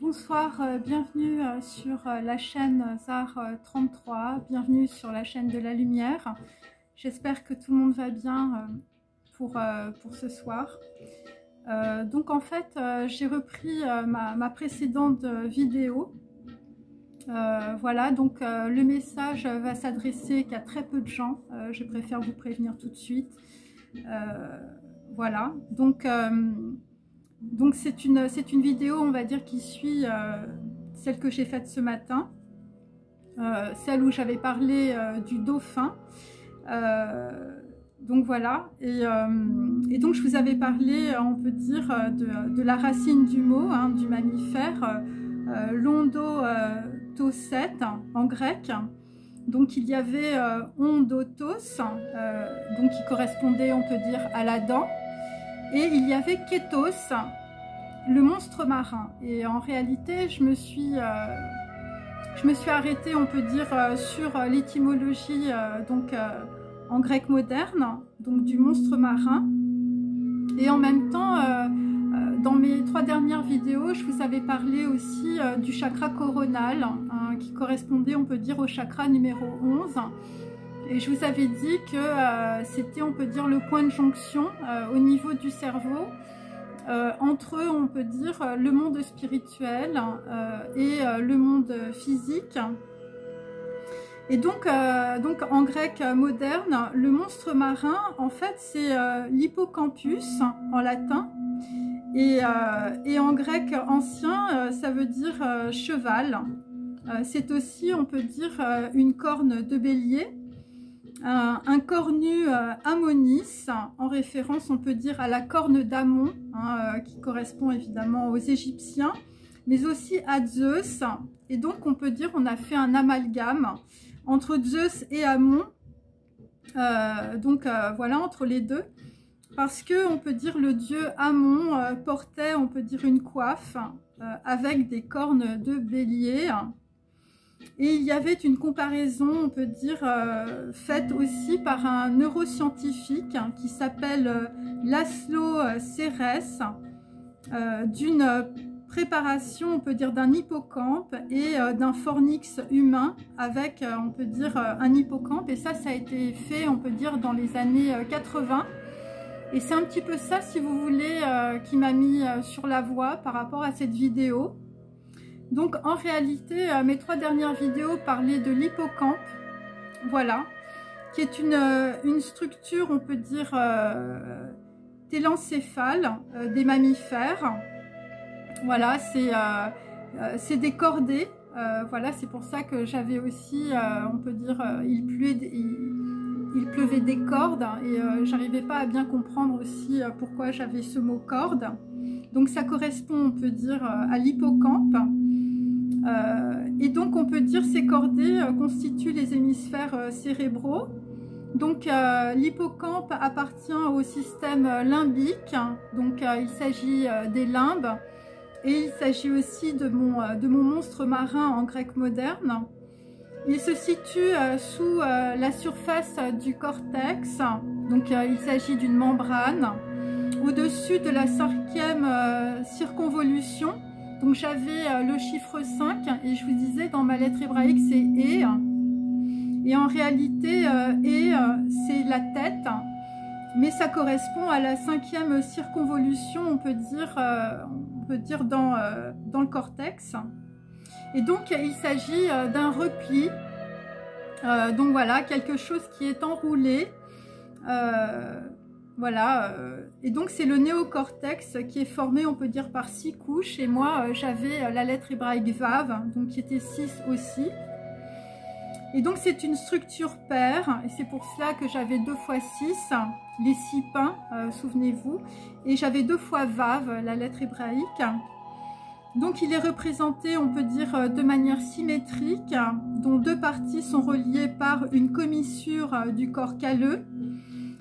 Bonsoir, bienvenue sur la chaîne Zar 33, bienvenue sur la chaîne de la lumière. J'espère que tout le monde va bien pour ce soir. Donc en fait, j'ai repris ma précédente vidéo. Voilà, donc le message va s'adresser qu'à très peu de gens. Je préfère vous prévenir tout de suite. Voilà, donc c'est une vidéo, on va dire, qui suit celle que j'ai faite ce matin, celle où j'avais parlé du dauphin. Donc voilà, et donc je vous avais parlé, on peut dire, de la racine du mot, hein, du mammifère, l'ondotocet en grec. Donc il y avait ondotos, donc qui correspondait, on peut dire, à la dent. Et il y avait Kétos, le monstre marin. Et en réalité, je me suis arrêtée, on peut dire, sur l'étymologie en grec moderne, donc du monstre marin. Et en même temps, dans mes 3 dernières vidéos, je vous avais parlé aussi du chakra coronal, hein, qui correspondait, on peut dire, au chakra numéro 11. Et je vous avais dit que c'était, on peut dire, le point de jonction au niveau du cerveau entre, on peut dire, le monde spirituel et le monde physique. Et donc en grec moderne, le monstre marin, en fait, c'est l'hippocampus en latin. Et en grec ancien, ça veut dire cheval. C'est aussi, on peut dire, une corne de bélier. Un cornu Amonis, en référence, on peut dire, à la corne d'Amon, hein, qui correspond évidemment aux Égyptiens, mais aussi à Zeus. Et donc, on peut dire, on a fait un amalgame entre Zeus et Amon, voilà, entre les deux, parce que, on peut dire, le dieu Amon portait, on peut dire, une coiffe avec des cornes de bélier. Et il y avait une comparaison, on peut dire, faite aussi par un neuroscientifique qui s'appelle Laszlo Serres, d'une préparation, on peut dire, d'un hippocampe et d'un fornix humain avec, on peut dire, un hippocampe. Et ça a été fait, on peut dire, dans les années 80. Et c'est un petit peu ça, si vous voulez, qui m'a mis sur la voie par rapport à cette vidéo. Donc en réalité, mes 3 dernières vidéos parlaient de l'hippocampe, voilà, qui est une structure, on peut dire, télencéphale des mammifères. Voilà, c'est des cordées, voilà, c'est pour ça que j'avais aussi, on peut dire, il pleuvait des cordes, et j'arrivais pas à bien comprendre aussi pourquoi j'avais ce mot corde. Donc ça correspond, on peut dire, à l'hippocampe. Et donc on peut dire ces cordées constituent les hémisphères cérébraux. Donc l'hippocampe appartient au système limbique, donc il s'agit des limbes, et il s'agit aussi de mon monstre marin en grec moderne. Il se situe sous la surface du cortex, donc il s'agit d'une membrane, au-dessus de la 5e circonvolution. Donc j'avais le chiffre 5 et je vous disais, dans ma lettre hébraïque, c'est E. Et en réalité, c'est la tête, mais ça correspond à la 5e circonvolution, on peut dire dans le cortex. Et donc il s'agit d'un repli, donc voilà, quelque chose qui est enroulé. Voilà, et donc c'est le néocortex qui est formé, on peut dire, par 6 couches. Et moi, j'avais la lettre hébraïque Vav, donc qui était 6 aussi. Et donc c'est une structure paire, et c'est pour cela que j'avais 2 fois 6, les 6 pains, souvenez-vous. Et j'avais 2 fois Vav, la lettre hébraïque. Donc il est représenté, on peut dire, de manière symétrique, dont 2 parties sont reliées par une commissure du corps calleux.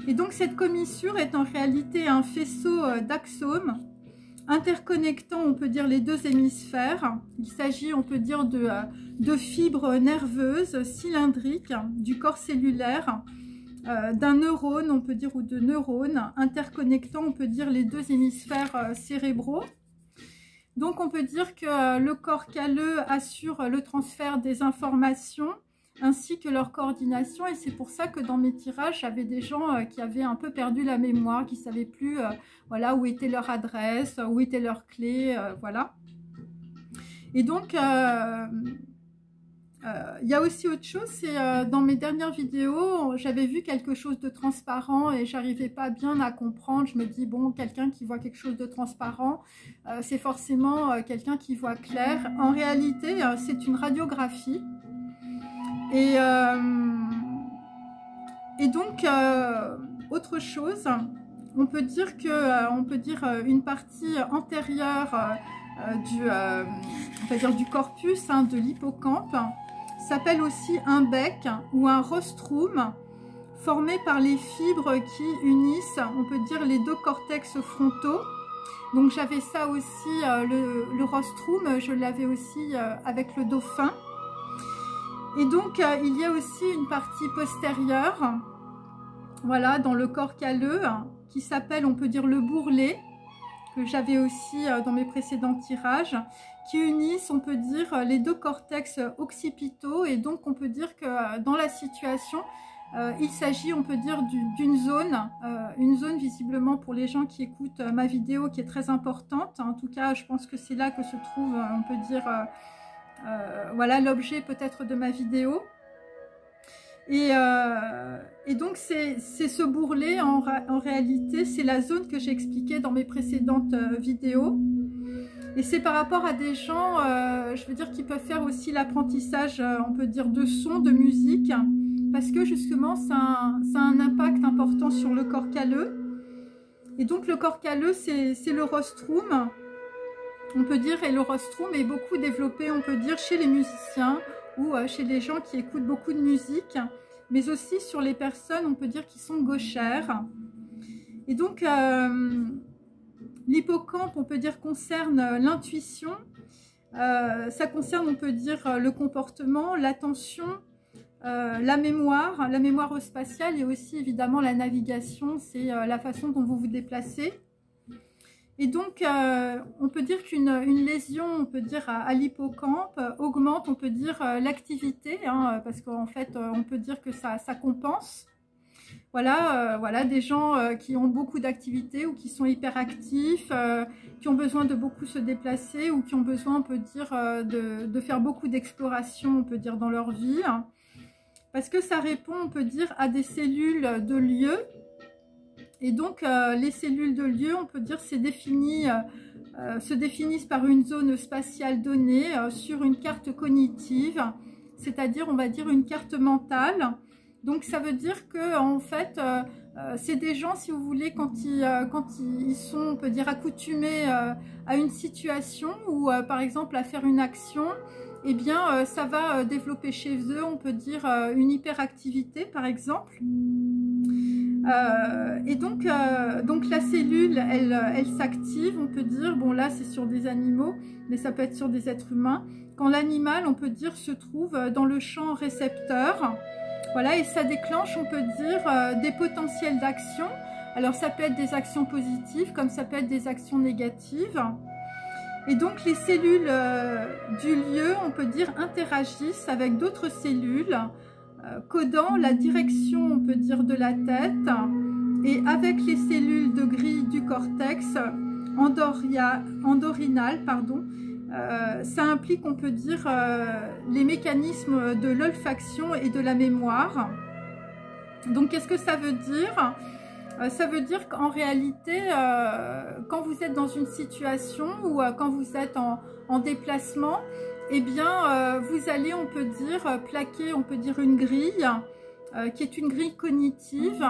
Et donc cette commissure est en réalité un faisceau d'axomes interconnectant, on peut dire, les 2 hémisphères. Il s'agit, on peut dire, de fibres nerveuses cylindriques du corps cellulaire, d'un neurone, on peut dire, ou de neurones interconnectant, on peut dire, les 2 hémisphères cérébraux. Donc on peut dire que le corps calleux assure le transfert des informations ainsi que leur coordination, et c'est pour ça que dans mes tirages, j'avais des gens qui avaient un peu perdu la mémoire, qui ne savaient plus voilà, où était leur adresse, où était leur clé, voilà. Et donc, il y a aussi autre chose, c'est dans mes dernières vidéos, j'avais vu quelque chose de transparent et j'arrivais pas bien à comprendre. Je me dis, bon, quelqu'un qui voit quelque chose de transparent, c'est forcément quelqu'un qui voit clair. En réalité, c'est une radiographie. Et donc, autre chose, on peut dire que une partie antérieure on va dire du corpus, hein, de l'hippocampe, s'appelle aussi un bec ou un rostrum, formé par les fibres qui unissent, on peut dire, les deux cortex frontaux. Donc j'avais ça aussi, le rostrum, je l'avais aussi avec le dauphin. Et donc, il y a aussi une partie postérieure, voilà, dans le corps calleux, qui s'appelle, on peut dire, le bourrelet, que j'avais aussi dans mes précédents tirages, qui unissent, on peut dire, les deux cortex occipitaux. Et donc, on peut dire que dans la situation, il s'agit, on peut dire, d'une zone visiblement pour les gens qui écoutent ma vidéo, qui est très importante. En tout cas, je pense que c'est là que se trouve, on peut dire... voilà l'objet peut-être de ma vidéo. Et donc c'est ce bourrelet, en réalité, c'est la zone que j'ai expliquée dans mes précédentes vidéos. Et c'est par rapport à des gens, je veux dire, qui peuvent faire aussi l'apprentissage, on peut dire, de son, de musique, parce que justement, ça a un impact important sur le corps calleux. Et donc le corps calleux, c'est le rostrum, on peut dire, et le rostrum est beaucoup développé, on peut dire, chez les musiciens ou chez les gens qui écoutent beaucoup de musique, mais aussi sur les personnes, on peut dire, qui sont gauchères. Et donc, l'hippocampe, on peut dire, concerne l'intuition, ça concerne, on peut dire, le comportement, l'attention, la mémoire spatiale, et aussi évidemment la navigation, c'est la façon dont vous vous déplacez. Et donc, on peut dire qu'une lésion, on peut dire, à l'hippocampe augmente, on peut dire, l'activité, hein, parce qu'en fait, on peut dire que ça compense. Voilà, voilà, des gens qui ont beaucoup d'activités ou qui sont hyperactifs, qui ont besoin de beaucoup se déplacer ou qui ont besoin, on peut dire, de faire beaucoup d'exploration, on peut dire, dans leur vie. Parce que ça répond, on peut dire, à des cellules de lieu. Et donc, les cellules de lieu, on peut dire, se définissent par une zone spatiale donnée sur une carte cognitive, c'est-à-dire, on va dire, une carte mentale. Donc, ça veut dire que, en fait, c'est des gens, si vous voulez, quand ils sont, on peut dire, accoutumés à une situation ou, par exemple, à faire une action, eh bien, ça va développer chez eux, on peut dire, une hyperactivité, par exemple. Et donc la cellule, elle s'active, on peut dire, bon là c'est sur des animaux, mais ça peut être sur des êtres humains, quand l'animal, on peut dire, se trouve dans le champ récepteur, voilà, et ça déclenche, on peut dire, des potentiels d'action. Alors ça peut être des actions positives, comme ça peut être des actions négatives. Et donc les cellules du lieu, on peut dire, interagissent avec d'autres cellules, codant la direction, on peut dire, de la tête, et avec les cellules de grille du cortex endorinal, pardon, ça implique, on peut dire, les mécanismes de l'olfaction et de la mémoire. Donc qu'est-ce que ça veut dire? Ça veut dire qu'en réalité, quand vous êtes dans une situation ou quand vous êtes en déplacement, eh bien, vous allez, on peut dire, plaquer, on peut dire, une grille qui est une grille cognitive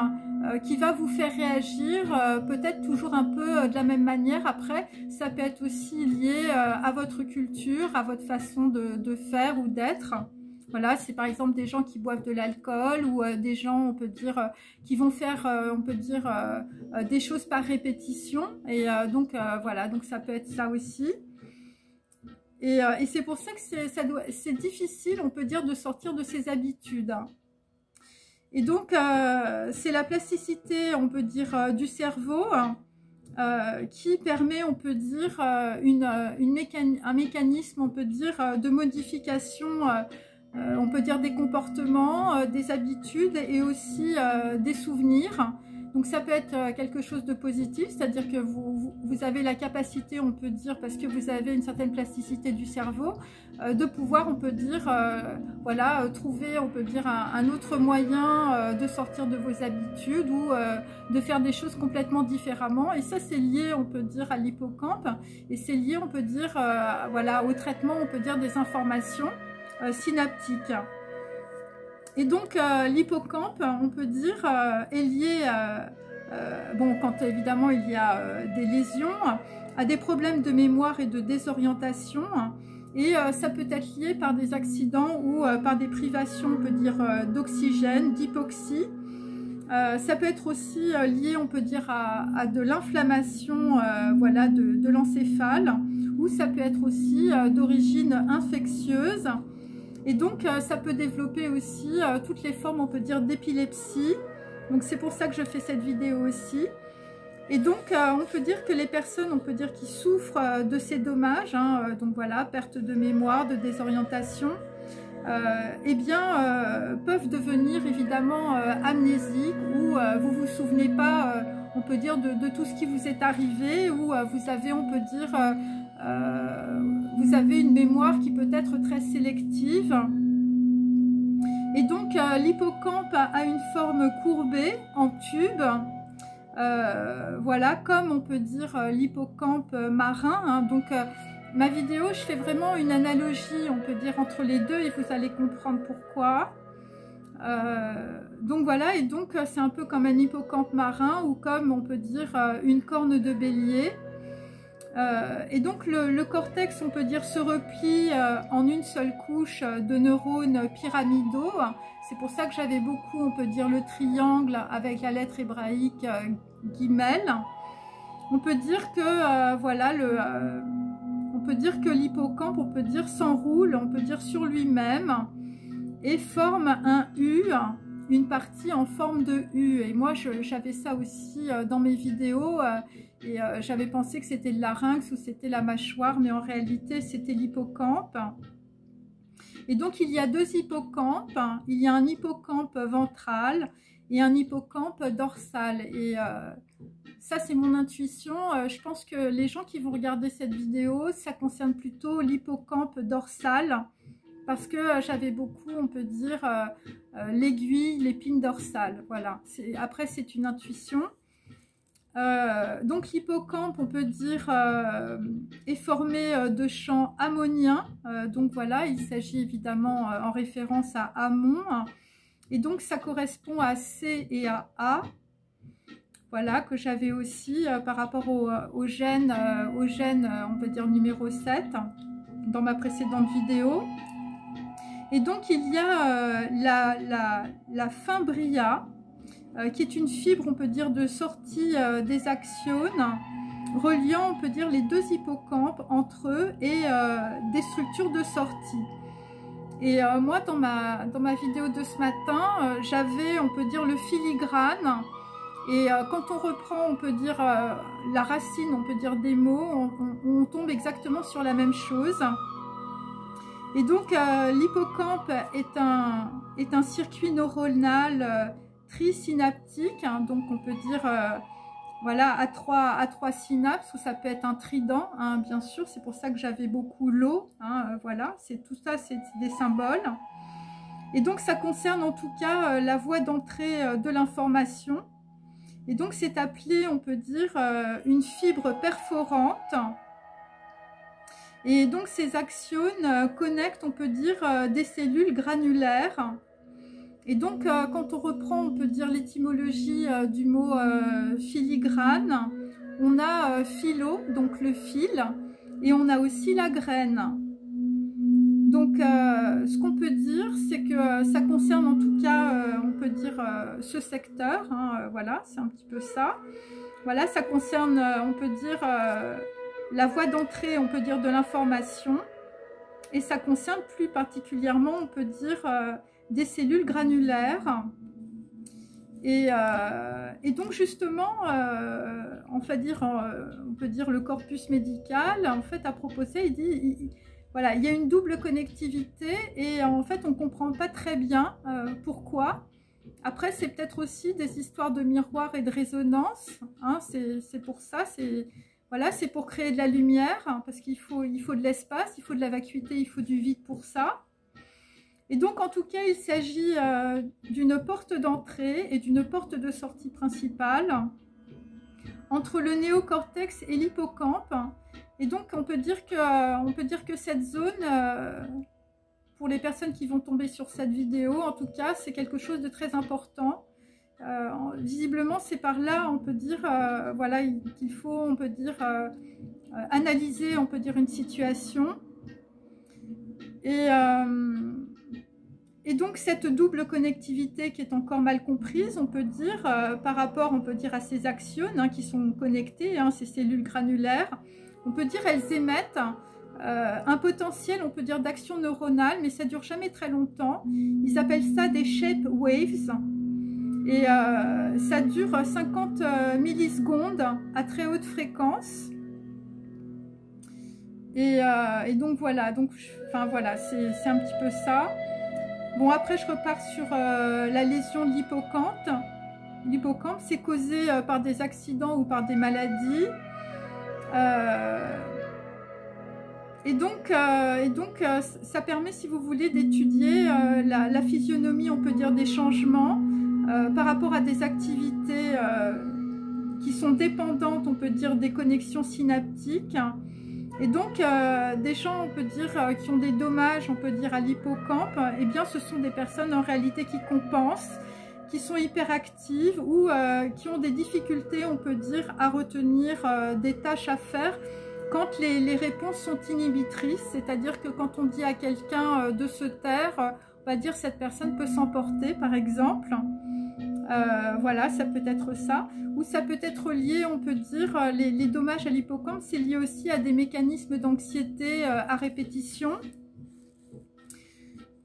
qui va vous faire réagir peut-être toujours un peu de la même manière. Après, ça peut être aussi lié à votre culture, à votre façon de faire ou d'être. Voilà, c'est par exemple des gens qui boivent de l'alcool ou des gens, on peut dire, qui vont faire, on peut dire, des choses par répétition. Et donc, voilà, donc ça peut être ça aussi. Et c'est pour ça que c'est difficile, on peut dire, de sortir de ses habitudes. Et donc, c'est la plasticité, on peut dire, du cerveau qui permet, on peut dire, un mécanisme, on peut dire, de modification, on peut dire des comportements, des habitudes et aussi des souvenirs. Donc ça peut être quelque chose de positif, c'est-à-dire que vous avez la capacité, on peut dire, parce que vous avez une certaine plasticité du cerveau, de pouvoir, on peut dire, voilà, trouver, on peut dire, un autre moyen de sortir de vos habitudes ou de faire des choses complètement différemment. Et ça, c'est lié, on peut dire, à l'hippocampe et c'est lié, on peut dire, voilà, au traitement, on peut dire, des informations synaptiques. Et donc, l'hippocampe, on peut dire, est lié, bon, quand évidemment il y a des lésions, à des problèmes de mémoire et de désorientation. Et ça peut être lié par des accidents ou par des privations, on peut dire, d'oxygène, d'hypoxie. Ça peut être aussi lié, on peut dire, à de l'inflammation, voilà, de l'encéphale, ou ça peut être aussi d'origine infectieuse. Et donc, ça peut développer aussi toutes les formes, on peut dire, d'épilepsie. Donc, c'est pour ça que je fais cette vidéo aussi. Et donc, on peut dire que les personnes, on peut dire, qui souffrent de ces dommages, hein, donc voilà, perte de mémoire, de désorientation, eh bien, peuvent devenir évidemment amnésiques ou vous ne vous souvenez pas, on peut dire, de tout ce qui vous est arrivé, ou vous avez, on peut dire, vous avez une mémoire qui peut être très sélective. Et donc l'hippocampe a une forme courbée en tube, voilà, comme on peut dire l'hippocampe marin, hein. Donc ma vidéo, je fais vraiment une analogie, on peut dire, entre les deux et vous allez comprendre pourquoi. Donc voilà, et donc c'est un peu comme un hippocampe marin ou comme on peut dire une corne de bélier. Et donc le cortex, on peut dire, se replie en une seule couche de neurones pyramidaux. C'est pour ça que j'avais beaucoup, on peut dire, le triangle avec la lettre hébraïque guimel. On peut dire que voilà, on peut dire que l'hippocampe, on peut dire, s'enroule, on peut dire, sur lui-même et forme un U, une partie en forme de U. Et moi, j'avais ça aussi dans mes vidéos. Et j'avais pensé que c'était le larynx ou c'était la mâchoire, mais en réalité, c'était l'hippocampe. Et donc, il y a deux hippocampes. Il y a un hippocampe ventral et un hippocampe dorsal. Et ça, c'est mon intuition. Je pense que les gens qui vont regarder cette vidéo, ça concerne plutôt l'hippocampe dorsal, parce que j'avais beaucoup, on peut dire, l'aiguille, l'épine dorsale. Voilà. Après, c'est une intuition. Donc l'hippocampe, on peut dire, est formé de champs ammoniens. Donc voilà, il s'agit évidemment en référence à Ammon. Et donc ça correspond à C et à A. Voilà, que j'avais aussi par rapport au gène, on peut dire numéro 7, dans ma précédente vidéo. Et donc il y a la fimbria, qui est une fibre, on peut dire, de sortie des axones, reliant, on peut dire, les deux hippocampes entre eux et des structures de sortie. Et moi, dans ma vidéo de ce matin, j'avais, on peut dire, le filigrane. Et quand on reprend, on peut dire, la racine, on peut dire, des mots, on tombe exactement sur la même chose. Et donc, l'hippocampe est un circuit neuronal trisynaptique, hein, donc on peut dire voilà, à trois synapses, ou ça peut être un trident, hein, bien sûr, c'est pour ça que j'avais beaucoup l'eau, hein, voilà, tout ça, c'est des symboles. Et donc ça concerne en tout cas la voie d'entrée de l'information. Et donc c'est appelé, on peut dire, une fibre perforante. Et donc ces axones connectent, on peut dire, des cellules granulaires. Et donc, quand on reprend, on peut dire, l'étymologie du mot filigrane, on a philo, donc le fil, et on a aussi la graine. Donc, ce qu'on peut dire, c'est que ça concerne en tout cas, on peut dire, ce secteur, hein, voilà, c'est un petit peu ça. Voilà, ça concerne, on peut dire, la voie d'entrée, on peut dire, de l'information, et ça concerne plus particulièrement, on peut dire, des cellules granulaires. Et donc justement, on peut dire le corpus médical, en fait, a proposé, il dit, voilà, il y a une double connectivité et en fait, on ne comprend pas très bien pourquoi. Après, c'est peut-être aussi des histoires de miroir et de résonance, hein, c'est pour ça, voilà, c'est pour créer de la lumière, hein, parce qu'il faut de l'espace, il faut de la vacuité, il faut du vide pour ça. Et donc, en tout cas, il s'agit d'une porte d'entrée et d'une porte de sortie principale entre le néocortex et l'hippocampe. Et donc, on peut dire que cette zone, pour les personnes qui vont tomber sur cette vidéo, en tout cas, c'est quelque chose de très important. Visiblement, c'est par là, on peut dire, voilà, qu'il faut, on peut dire, analyser, on peut dire, une situation. Et donc cette double connectivité qui est encore mal comprise, on peut dire, par rapport, on peut dire, à ces axones hein, qui sont connectés, hein, ces cellules granulaires, on peut dire elles émettent un potentiel, on peut dire, d'action neuronale, mais ça dure jamais très longtemps. Ils appellent ça des shape waves. Et ça dure 50 millisecondes à très haute fréquence. Et donc voilà, enfin voilà, c'est un petit peu ça. Bon, après, je repars sur la lésion de l'hippocampe. L'hippocampe, c'est causé par des accidents ou par des maladies. Et donc, ça permet, si vous voulez, d'étudier la physionomie, on peut dire, des changements par rapport à des activités qui sont dépendantes, on peut dire, des connexions synaptiques. Et donc, des gens, on peut dire, qui ont des dommages, on peut dire, à l'hippocampe, eh bien, ce sont des personnes, en réalité, qui compensent, qui sont hyperactives ou qui ont des difficultés, on peut dire, à retenir des tâches à faire quand les réponses sont inhibitrices. C'est-à-dire que quand on dit à quelqu'un de se taire, on va dire, cette personne peut s'emporter, par exemple. Voilà, ça peut être ça. Ou ça peut être lié, on peut dire, les dommages à l'hippocampe, c'est lié aussi à des mécanismes d'anxiété à répétition.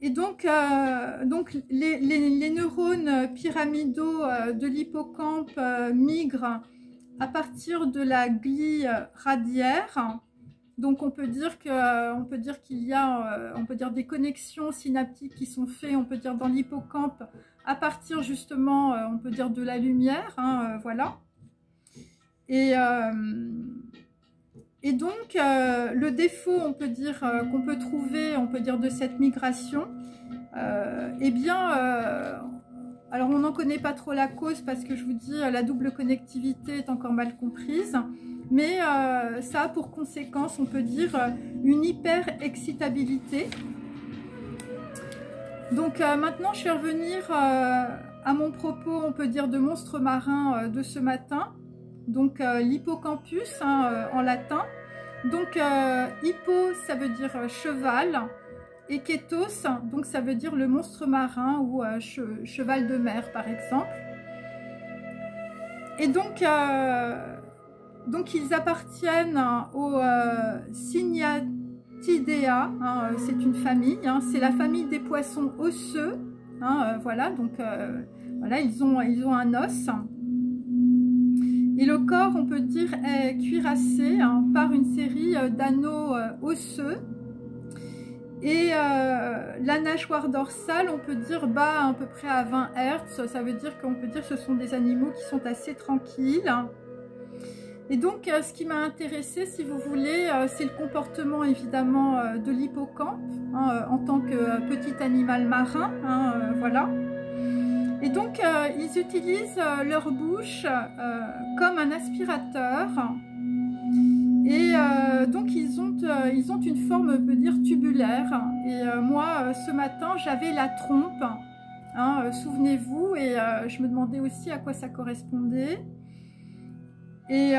Et donc les neurones pyramidaux de l'hippocampe migrent à partir de la glie radiaire. Donc on peut dire qu'il y a on peut dire des connexions synaptiques qui sont faites, on peut dire, dans l'hippocampe à partir justement, on peut dire, de la lumière, hein, voilà. Et donc le défaut, on peut dire, qu'on peut trouver, on peut dire, de cette migration, eh bien, alors on n'en connaît pas trop la cause parce que je vous dis, la double connectivité est encore mal comprise. Mais ça a pour conséquence, on peut dire, une hyper-excitabilité. Donc maintenant, je vais revenir à mon propos, on peut dire, de monstre marin de ce matin. Donc l'hippocampus, hein, en latin. Donc hippo, ça veut dire cheval. Et kétos, donc ça veut dire le monstre marin ou cheval de mer, par exemple. Et donc ils appartiennent aux Cygnatidea, hein, c'est une famille, hein, c'est la famille des poissons osseux, hein, voilà, donc voilà, ils ont un os. Et le corps, on peut dire, est cuirassé hein, par une série d'anneaux osseux. Et la nageoire dorsale, on peut dire, bat à peu près à 20 Hz, ça veut dire qu'on peut dire que ce sont des animaux qui sont assez tranquilles. Et donc, ce qui m'a intéressé, si vous voulez, c'est le comportement, évidemment, de l'hippocampe, hein, en tant que petit animal marin, hein, voilà. Et donc, ils utilisent leur bouche comme un aspirateur. Et donc, ils ont une forme, on peut dire, tubulaire. Et moi, ce matin, j'avais la trompe, hein, souvenez-vous, et je me demandais aussi à quoi ça correspondait. Et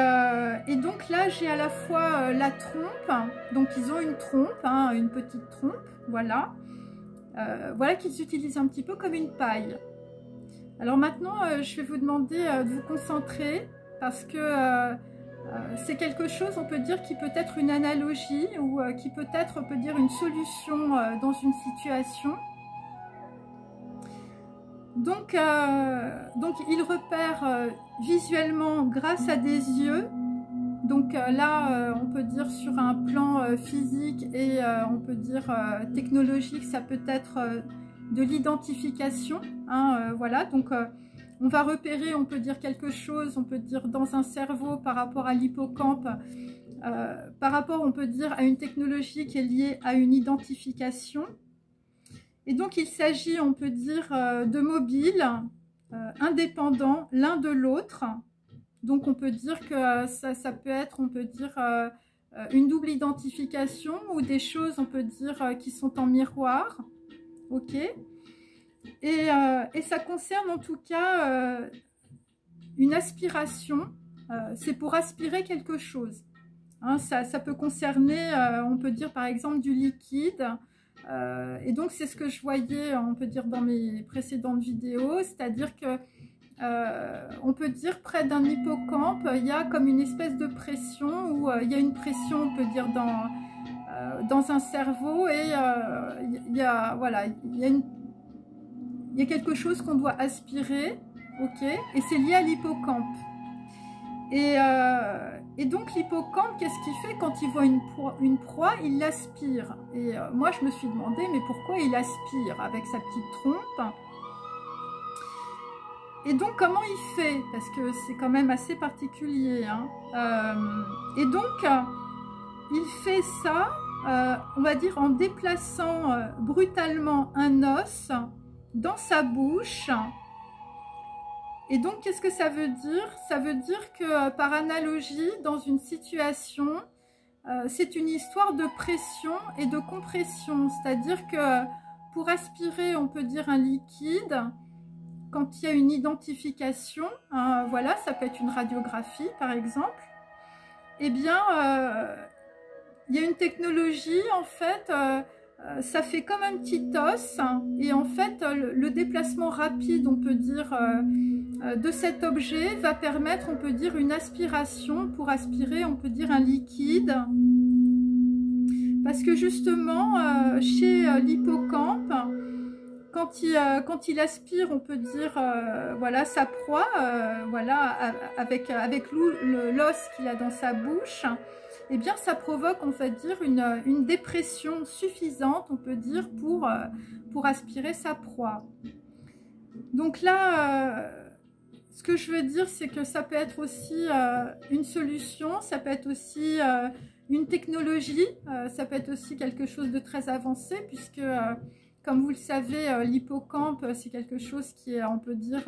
donc là, j'ai à la fois la trompe, donc ils ont une trompe, hein, une petite trompe, voilà. Voilà qu'ils utilisent un petit peu comme une paille. Alors maintenant, je vais vous demander de vous concentrer parce que c'est quelque chose, on peut dire, qui peut être une analogie ou qui peut être, on peut dire, une solution dans une situation. Donc il repère visuellement grâce à des yeux. Donc là, on peut dire sur un plan physique et on peut dire technologique, ça peut être de l'identification. Hein, voilà, donc on va repérer, on peut dire quelque chose, on peut dire dans un cerveau par rapport à l'hippocampe, par rapport, on peut dire, à une technologie qui est liée à une identification. Et donc, il s'agit, on peut dire, de mobiles indépendants l'un de l'autre. Donc, on peut dire que ça peut être, on peut dire, une double identification ou des choses, on peut dire, qui sont en miroir. Ok. Et ça concerne en tout cas une aspiration. C'est pour aspirer quelque chose. Hein, ça peut concerner, on peut dire, par exemple, du liquide. Et donc c'est ce que je voyais, on peut dire, dans mes précédentes vidéos, c'est-à-dire que on peut dire près d'un hippocampe, il y a comme une espèce de pression, où il y a une pression, on peut dire, dans un cerveau, et il y a, voilà, il y a quelque chose qu'on doit aspirer, ok, et c'est lié à l'hippocampe. Et donc l'hippocampe, qu'est-ce qu'il fait quand il voit une proie? Il l'aspire. Et moi je me suis demandé, mais pourquoi il aspire avec sa petite trompe? Et donc comment il fait? Parce que c'est quand même assez particulier. Hein. Et donc il fait ça, on va dire, en déplaçant brutalement un os dans sa bouche. Et donc, qu'est-ce que ça veut dire? Ça veut dire que, par analogie, dans une situation, c'est une histoire de pression et de compression. C'est-à-dire que pour aspirer, on peut dire, un liquide, quand il y a une identification, voilà, ça peut être une radiographie, par exemple, eh bien, il y a une technologie, en fait, ça fait comme un petit os, et en fait, le déplacement rapide, on peut dire, de cet objet va permettre, on peut dire, une aspiration, pour aspirer, on peut dire, un liquide. Parce que justement, chez l'hippocampe, quand il aspire, on peut dire, voilà, sa proie, voilà, avec l'os qu'il a dans sa bouche, eh bien, ça provoque, on va dire, une dépression suffisante, on peut dire, pour aspirer sa proie. Donc là, ce que je veux dire, c'est que ça peut être aussi une solution, ça peut être aussi une technologie, ça peut être aussi quelque chose de très avancé, puisque, comme vous le savez, l'hippocampe, c'est quelque chose qui est, on peut dire,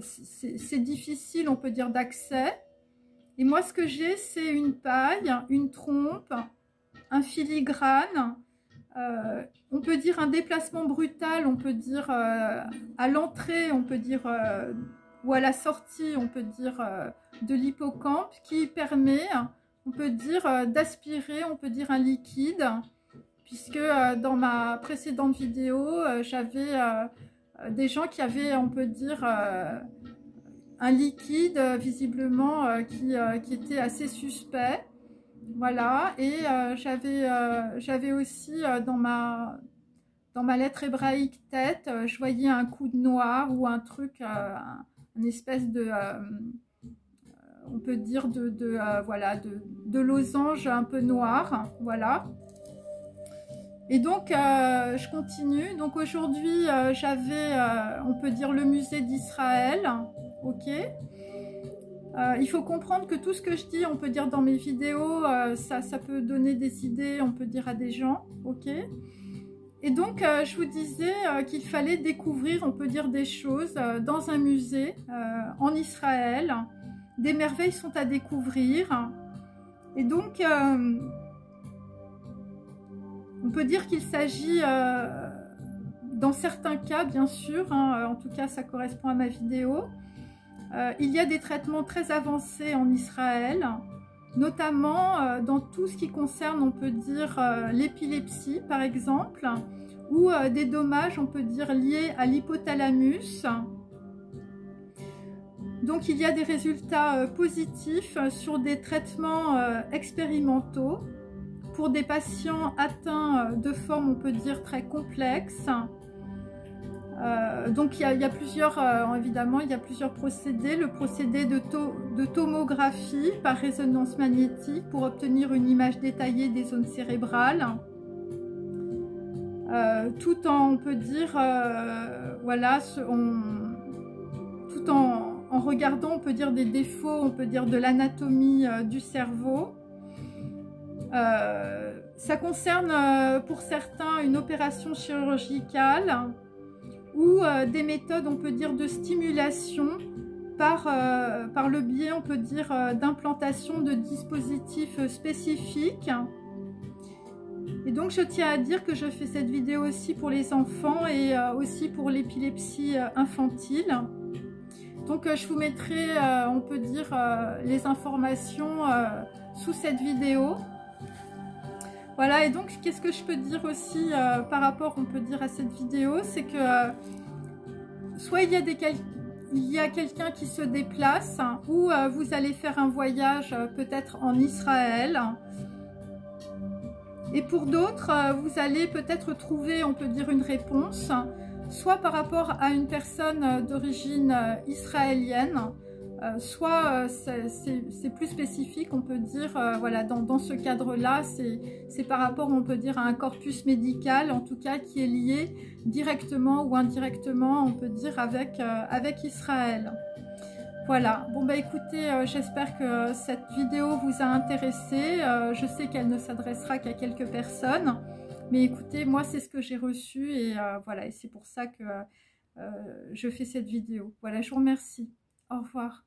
c'est difficile, on peut dire, d'accès. Et moi, ce que j'ai, c'est une paille, une trompe, un filigrane, on peut dire un déplacement brutal, on peut dire à l'entrée, on peut dire, ou à la sortie, on peut dire, de l'hippocampe, qui permet, on peut dire, d'aspirer, on peut dire, un liquide, puisque dans ma précédente vidéo, j'avais des gens qui avaient, on peut dire, un liquide visiblement qui était assez suspect, voilà. Et j'avais aussi dans ma lettre hébraïque tête, je voyais un coude noir ou un truc, une espèce de, on peut dire, voilà, de losange un peu noir, voilà. Et donc, je continue. Donc aujourd'hui, j'avais, on peut dire, le musée d'Israël. Ok. Il faut comprendre que tout ce que je dis, on peut dire dans mes vidéos, ça peut donner des idées, on peut dire, à des gens. Ok. Et donc, je vous disais qu'il fallait découvrir, on peut dire, des choses dans un musée en Israël. Des merveilles sont à découvrir. Et donc, on peut dire qu'il s'agit, dans certains cas, bien sûr, hein, en tout cas, ça correspond à ma vidéo, il y a des traitements très avancés en Israël, notamment dans tout ce qui concerne, on peut dire, l'épilepsie, par exemple, ou des dommages, on peut dire, liés à l'hypothalamus. Donc, il y a des résultats positifs sur des traitements expérimentaux pour des patients atteints de formes, on peut dire, très complexes. Donc il y a plusieurs, évidemment, il y a plusieurs procédés. Le procédé de tomographie par résonance magnétique pour obtenir une image détaillée des zones cérébrales. Tout en, on peut dire, voilà, tout en regardant, on peut dire, des défauts, on peut dire, de l'anatomie du cerveau. Ça concerne pour certains une opération chirurgicale ou des méthodes, on peut dire, de stimulation par le biais, on peut dire, d'implantation de dispositifs spécifiques. Et donc je tiens à dire que je fais cette vidéo aussi pour les enfants et aussi pour l'épilepsie infantile. Donc je vous mettrai, on peut dire, les informations sous cette vidéo. Voilà, et donc qu'est-ce que je peux dire aussi par rapport, on peut dire, à cette vidéo, c'est que soit il y a quelqu'un qui se déplace ou vous allez faire un voyage peut-être en Israël. Et pour d'autres, vous allez peut-être trouver, on peut dire, une réponse, soit par rapport à une personne d'origine israélienne, soit c'est plus spécifique, on peut dire, voilà, dans ce cadre-là, c'est par rapport, on peut dire, à un corpus médical, en tout cas, qui est lié directement ou indirectement, on peut dire, avec Israël. Voilà, bon bah écoutez, j'espère que cette vidéo vous a intéressé. Je sais qu'elle ne s'adressera qu'à quelques personnes, mais écoutez, moi c'est ce que j'ai reçu et voilà, et c'est pour ça que je fais cette vidéo. Voilà, je vous remercie. Au revoir.